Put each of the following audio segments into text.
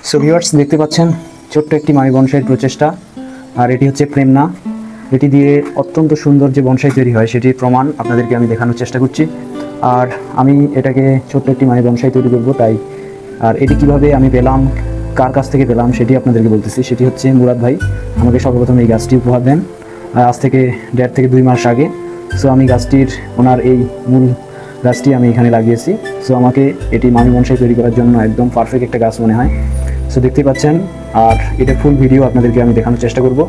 So viewers দেখতে পাচ্ছেন ছোট্ট একটি মানি বনসাইয়ের প্রচেষ্টা, আর এটি হচ্ছে প্রেমনা। এটি দিয়ে অত্যন্ত সুন্দর যে বনসাই তৈরি হয় সেটির প্রমাণ আপনাদেরকে আমি দেখানোর চেষ্টা করছি। আর আমি এটাকে ছোট্ট একটি মানি বনসাই তৈরি করব তাই। আর এটি কিভাবে আমি পেলাম, কার কাছ থেকে পেলাম সেটি আপনাদেরকে বলতেছি। সেটি হচ্ছে মুরাদ ভাই আমাকে সর্বপ্রথম এই গাছটি উপহার দেন আজ থেকে 1.5 থেকে 2 মাস আগে। সো আমি গাছটির ওনার এই মূল গাছটি আমি এখানে লাগিয়েছি। সো আমাকে এটি মানি বনসাই তৈরি করার জন্য একদম পারফেক্ট একটা গাছ মনে হয়। সো দেখতে পাচ্ছেন, আর এটা ফুল ভিডিও আপনাদেরকে আমি দেখানোর চেষ্টা করব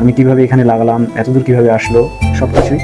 আমি কিভাবে এখানে লাগালাম, এতদূর কিভাবে আসলো, সব কিছুই।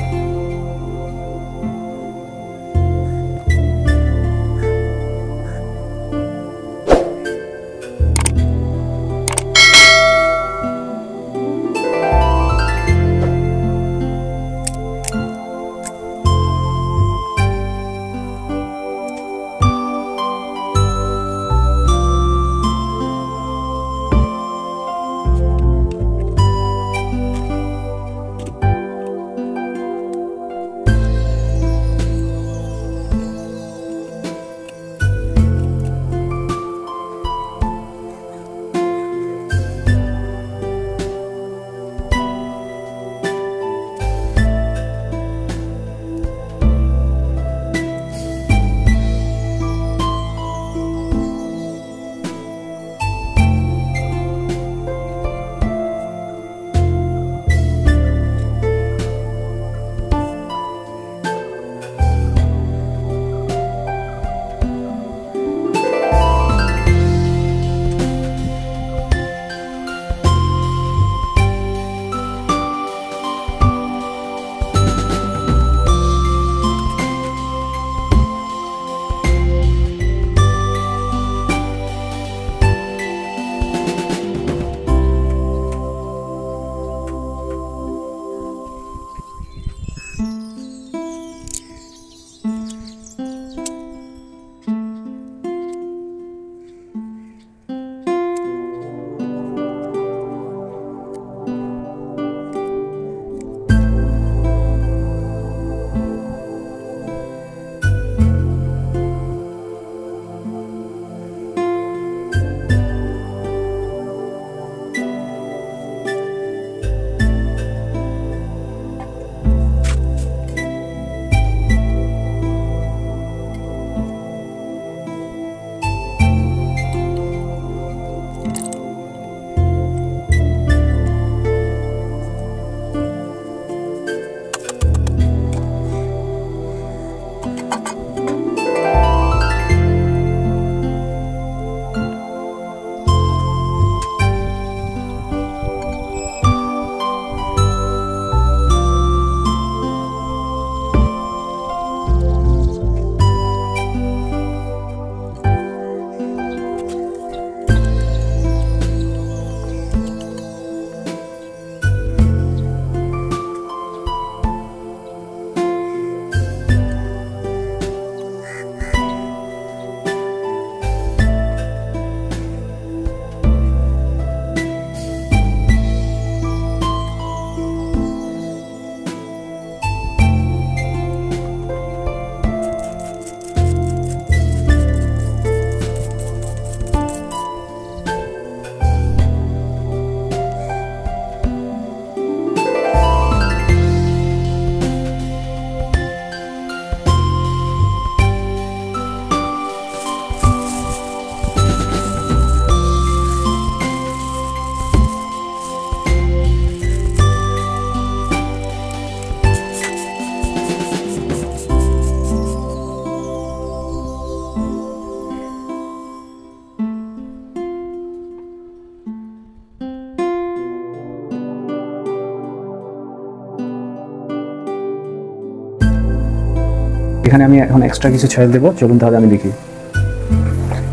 এখানে আমি এখন এক্সট্রা কিছু সয়েল দেবো, চলুন তাহলে আমি দেখি।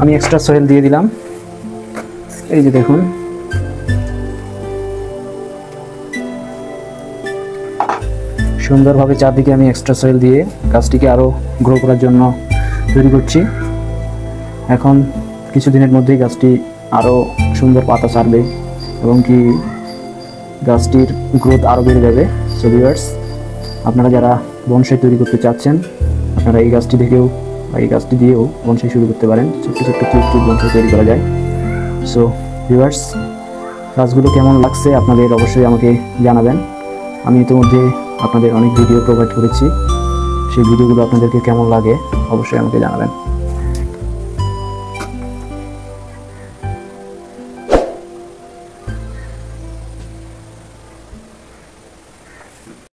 আমি এক্সট্রা সয়েল দিয়ে দিলাম, এই যে দেখুন। সুন্দরভাবে চারদিকে আমি এক্সট্রা সয়েল দিয়ে গাছটিকে আরও গ্রো করার জন্য তৈরি করছি। এখন কিছুদিনের মধ্যেই গাছটি আরও সুন্দর পাতা ছাড়বে এবং কি গাছটির গ্রোথ আরও বেড়ে যাবে। সো ভিউয়ার্স, আপনারা যারা বনসাই তৈরি করতে চাচ্ছেন আপনারা এই গাছটি দেখেও বা এই গাছটি দিয়েও বনসাই শুরু করতে পারেন। ছোট্ট ছোট্ট কিউট কিউট বনসাই তৈরি করা যায়। সো ভিউয়ার্স, গাছগুলো কেমন লাগছে আপনাদের অবশ্যই আমাকে জানাবেন। আমি ইতিমধ্যে আপনাদের অনেক ভিডিও প্রোভাইড করেছি, সেই ভিডিওগুলো আপনাদেরকে কেমন লাগে অবশ্যই আমাকে জানাবেন।